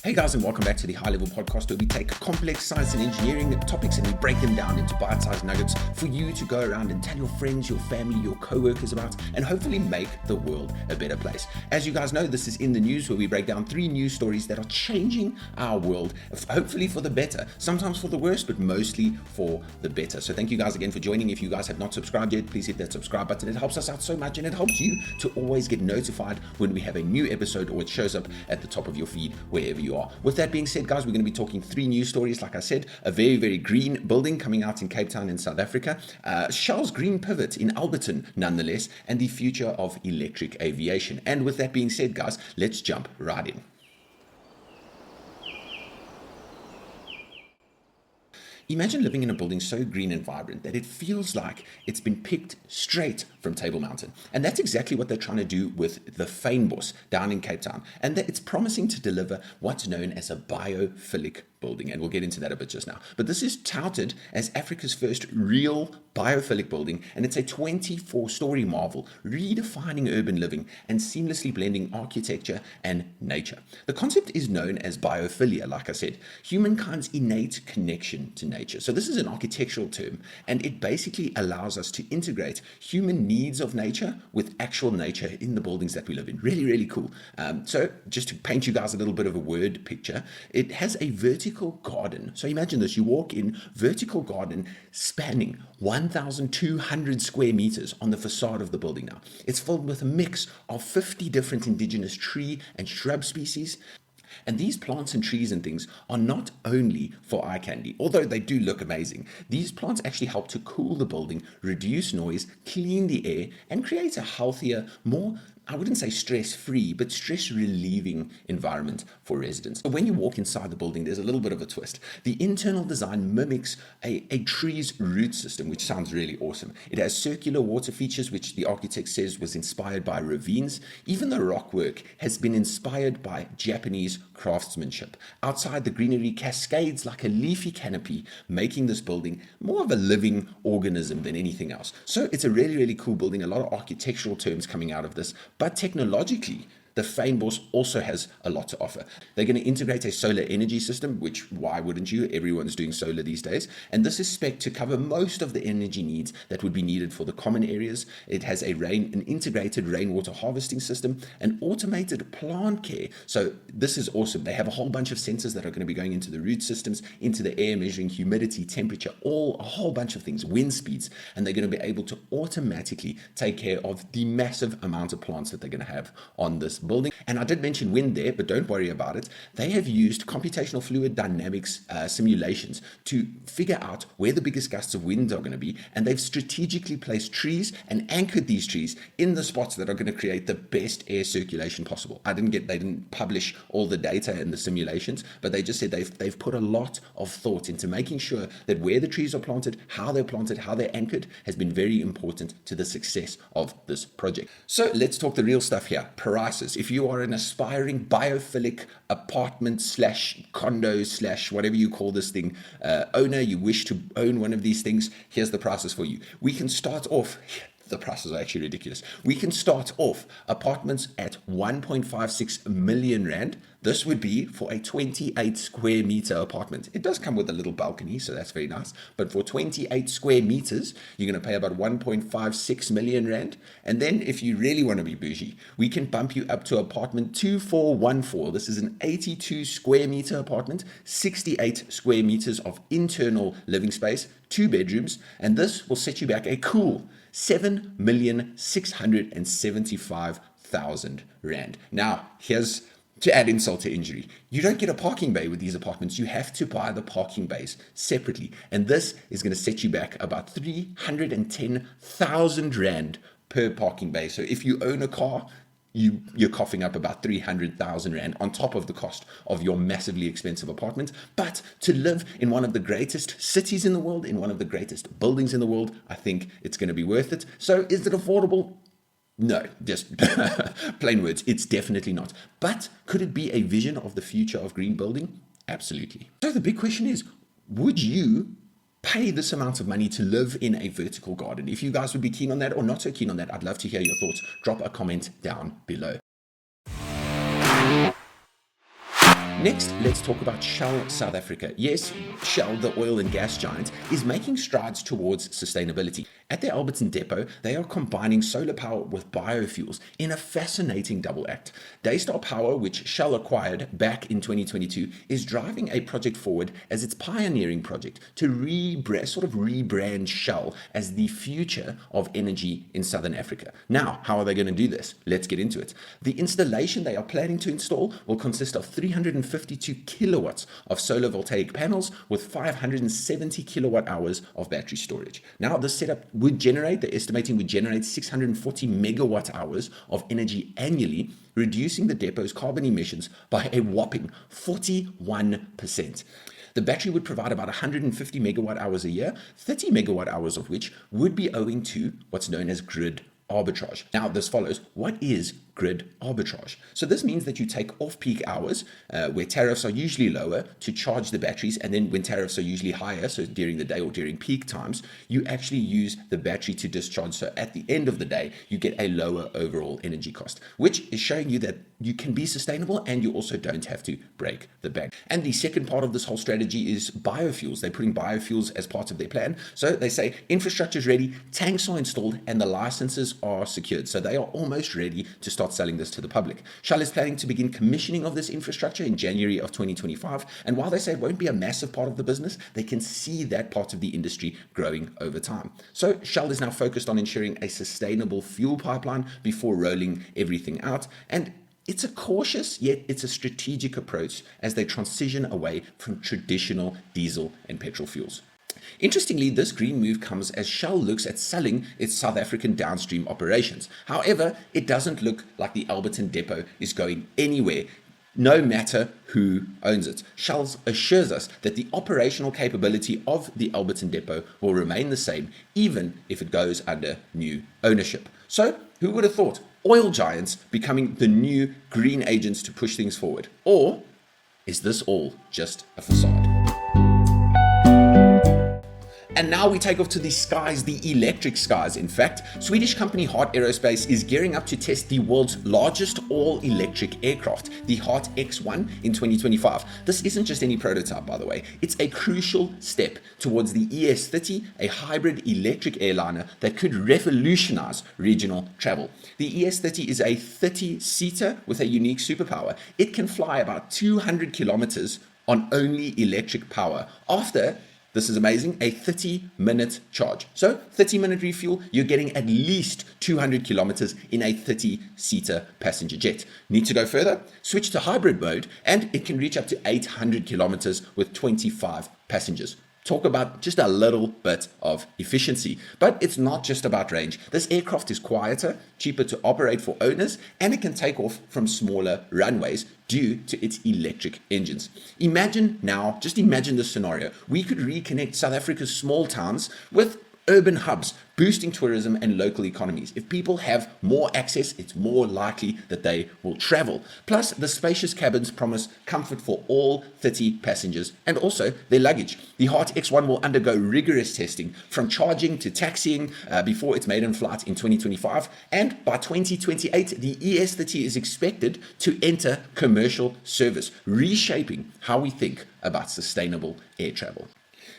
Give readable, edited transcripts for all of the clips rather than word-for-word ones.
Hey guys, and welcome back to the High Level Podcast, where we take complex science and engineering topics and we break them down into bite-sized nuggets for you to go around and tell your friends, your family, your co-workers about, and hopefully make the world a better place. As you guys know, this is In the News, where we break down 3 news stories that are changing our world, hopefully for the better, sometimes for the worse, but mostly for the better. So thank you guys again for joining. If you guys have not subscribed yet, please hit that subscribe button. It helps us out so much, and it helps you to always get notified when we have a new episode, or it shows up at the top of your feed wherever you are. With that being said, guys, we're going to be talking 3 news stories. Like I said, a very, very green building coming out in Cape Town in South Africa, Shell's green pivot in Alberton nonetheless, and the future of electric aviation. And with that being said, guys, let's jump right in. Imagine living in a building so green and vibrant that it feels like it's been picked straight from Table Mountain. And that's exactly what they're trying to do with the Fynbos down in Cape Town. And that it's promising to deliver what's known as a biophilic building. And we'll get into that a bit just now. But this is touted as Africa's first real biophilic building. And it's a 24-story marvel, redefining urban living and seamlessly blending architecture and nature. The concept is known as biophilia, like I said, humankind's innate connection to nature. So this is an architectural term, and it basically allows us to integrate human needs of nature with actual nature in the buildings that we live in. Really, really cool. So just to paint you guys a little bit of a word picture, it has a vertical garden. So imagine this, you walk in, vertical garden spanning 1,200 square meters on the facade of the building now. It's filled with a mix of 50 different indigenous tree and shrub species. And these plants and trees and things are not only for eye candy, although they do look amazing. These plants actually help to cool the building, reduce noise, clean the air, and create a healthier, more, I wouldn't say stress-free, but stress-relieving environment for residents. When you walk inside the building, there's a little bit of a twist. The internal design mimics a tree's root system, which sounds really awesome. It has circular water features, which the architect says was inspired by ravines. Even the rockwork has been inspired by Japanese craftsmanship. Outside, the greenery cascades like a leafy canopy, making this building more of a living organism than anything else. So it's a really, really cool building. A lot of architectural terms coming out of this. But technologically, the Fynbos also has a lot to offer. They're going to integrate a solar energy system, which, why wouldn't you? Everyone's doing solar these days. And this is spec'd to cover most of the energy needs that would be needed for the common areas. It has an integrated rainwater harvesting system, and automated plant care. So this is awesome. They have a whole bunch of sensors that are going to be going into the root systems, into the air, measuring humidity, temperature, a whole bunch of things, wind speeds. And they're going to be able to automatically take care of the massive amount of plants that they're going to have on this building. And I did mention wind there, but don't worry about it. They have used computational fluid dynamics simulations to figure out where the biggest gusts of wind are going to be, and they've strategically placed trees and anchored these trees in the spots that are going to create the best air circulation possible. They didn't publish all the data in the simulations, but they just said they've put a lot of thought into making sure that where the trees are planted, how they're anchored, has been very important to the success of this project. So let's talk the real stuff here. Prices. If you are an aspiring biophilic apartment / condo / whatever you call this thing owner, you wish to own one of these things, here's the prices for you. We can start off, the prices are actually ridiculous. We can start off apartments at 1.56 million rand. This would be for a 28 square meter apartment. It does come with a little balcony, so that's very nice. But for 28 square meters, you're going to pay about 1.56 million rand. And then if you really want to be bougie, we can bump you up to apartment 2414. This is an 82 square meter apartment, 68 square meters of internal living space, 2 bedrooms. And this will set you back a cool 7,675,000 rand. Now, here's to add insult to injury. You don't get a parking bay with these apartments. You have to buy the parking bays separately. And this is going to set you back about 310,000 rand per parking bay. So if you own a car, you're coughing up about 300,000 rand on top of the cost of your massively expensive apartment. But to live in one of the greatest cities in the world, in one of the greatest buildings in the world, I think it's going to be worth it. So is it affordable? No, just plain words, it's definitely not. But could it be a vision of the future of green building? Absolutely. So the big question is, would you pay this amount of money to live in a vertical garden? If you guys would be keen on that or not so keen on that, I'd love to hear your thoughts. Drop a comment down below. Next, let's talk about Shell South Africa. Yes, Shell, the oil and gas giant, is making strides towards sustainability. At their Alberton depot, they are combining solar power with biofuels in a fascinating double act. Daystar Power, which Shell acquired back in 2022, is driving a project forward as its pioneering project to rebrand Shell as the future of energy in Southern Africa. Now, how are they going to do this? Let's get into it. The installation they are planning to install will consist of 352 kilowatts of solar voltaic panels with 570 kilowatt hours of battery storage. Now, this setup they're estimating would generate 640 megawatt hours of energy annually, reducing the depot's carbon emissions by a whopping 41%. The battery would provide about 150 megawatt hours a year, 30 megawatt hours of which would be owing to what's known as grid arbitrage. Now, this follows. What is grid arbitrage? So this means that you take off-peak hours where tariffs are usually lower to charge the batteries, and then when tariffs are usually higher, so during the day or during peak times, you actually use the battery to discharge. So at the end of the day, you get a lower overall energy cost, which is showing you that you can be sustainable and you also don't have to break the bank. And the second part of this whole strategy is biofuels. They're putting biofuels as part of their plan. So they say infrastructure is ready, tanks are installed, and the licenses are secured. So they are almost ready to start selling this to the public. Shell is planning to begin commissioning of this infrastructure in January of 2025. And while they say it won't be a massive part of the business, they can see that part of the industry growing over time. So Shell is now focused on ensuring a sustainable fuel pipeline before rolling everything out. And it's a cautious, yet it's a strategic approach as they transition away from traditional diesel and petrol fuels. Interestingly, this green move comes as Shell looks at selling its South African downstream operations. However, it doesn't look like the Alberton depot is going anywhere, no matter who owns it. Shell assures us that the operational capability of the Alberton depot will remain the same, even if it goes under new ownership. So, who would have thought? Oil giants becoming the new green agents to push things forward? Or is this all just a facade? And now we take off to the skies, the electric skies. In fact, Swedish company Heart Aerospace is gearing up to test the world's largest all-electric aircraft, the Heart X1, in 2025. This isn't just any prototype, by the way. It's a crucial step towards the ES30, a hybrid electric airliner that could revolutionize regional travel. The ES30 is a 30-seater with a unique superpower. It can fly about 200 kilometers on only electric power after, this is amazing, a 30-minute charge. So 30-minute refuel, you're getting at least 200 kilometers in a 30-seater passenger jet. Need to go further? Switch to hybrid mode, and it can reach up to 800 kilometers with 25 passengers. Talk about just a little bit of efficiency. But it's not just about range. This aircraft is quieter, cheaper to operate for owners, and it can take off from smaller runways due to its electric engines. Imagine this scenario. We could reconnect South Africa's small towns with urban hubs, boosting tourism and local economies. If people have more access, it's more likely that they will travel. Plus, the spacious cabins promise comfort for all 30 passengers and also their luggage. The Heart X1 will undergo rigorous testing from charging to taxiing before its maiden flight in 2025. And by 2028, the ES30 is expected to enter commercial service, reshaping how we think about sustainable air travel.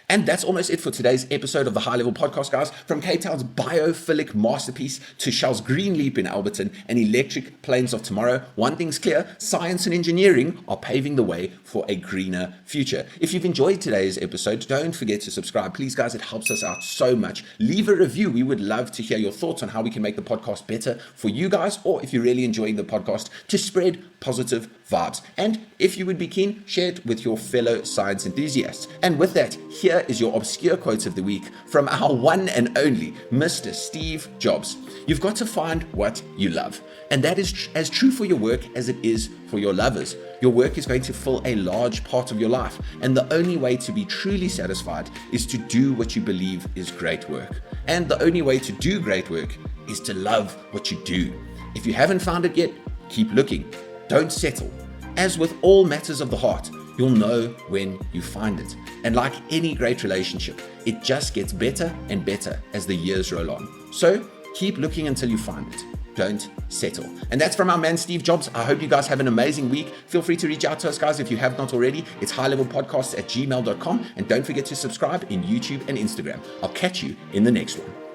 And that's almost it for today's episode of the High Level Podcast, guys. From Cape Town's biophilic masterpiece to Shell's green leap in Alberton and electric planes of tomorrow, one thing's clear: science and engineering are paving the way for a greener future. If you've enjoyed today's episode, don't forget to subscribe. Please, guys, it helps us out so much. Leave a review. We would love to hear your thoughts on how we can make the podcast better for you guys, or if you're really enjoying the podcast, to spread positive vibes. And if you would be keen, share it with your fellow science enthusiasts. And with that, here is your obscure quote of the week from our one and only Mr. Steve Jobs. You've got to find what you love. And that is as true for your work as it is for your lovers. Your work is going to fill a large part of your life. And the only way to be truly satisfied is to do what you believe is great work. And the only way to do great work is to love what you do. If you haven't found it yet, keep looking. Don't settle. As with all matters of the heart, you'll know when you find it. And like any great relationship, it just gets better and better as the years roll on. So keep looking until you find it. don't settle. And that's from our man, Steve Jobs. I hope you guys have an amazing week. Feel free to reach out to us, guys, if you have not already. It's highlevelpodcasts@gmail.com. And don't forget to subscribe in YouTube and Instagram. I'll catch you in the next one.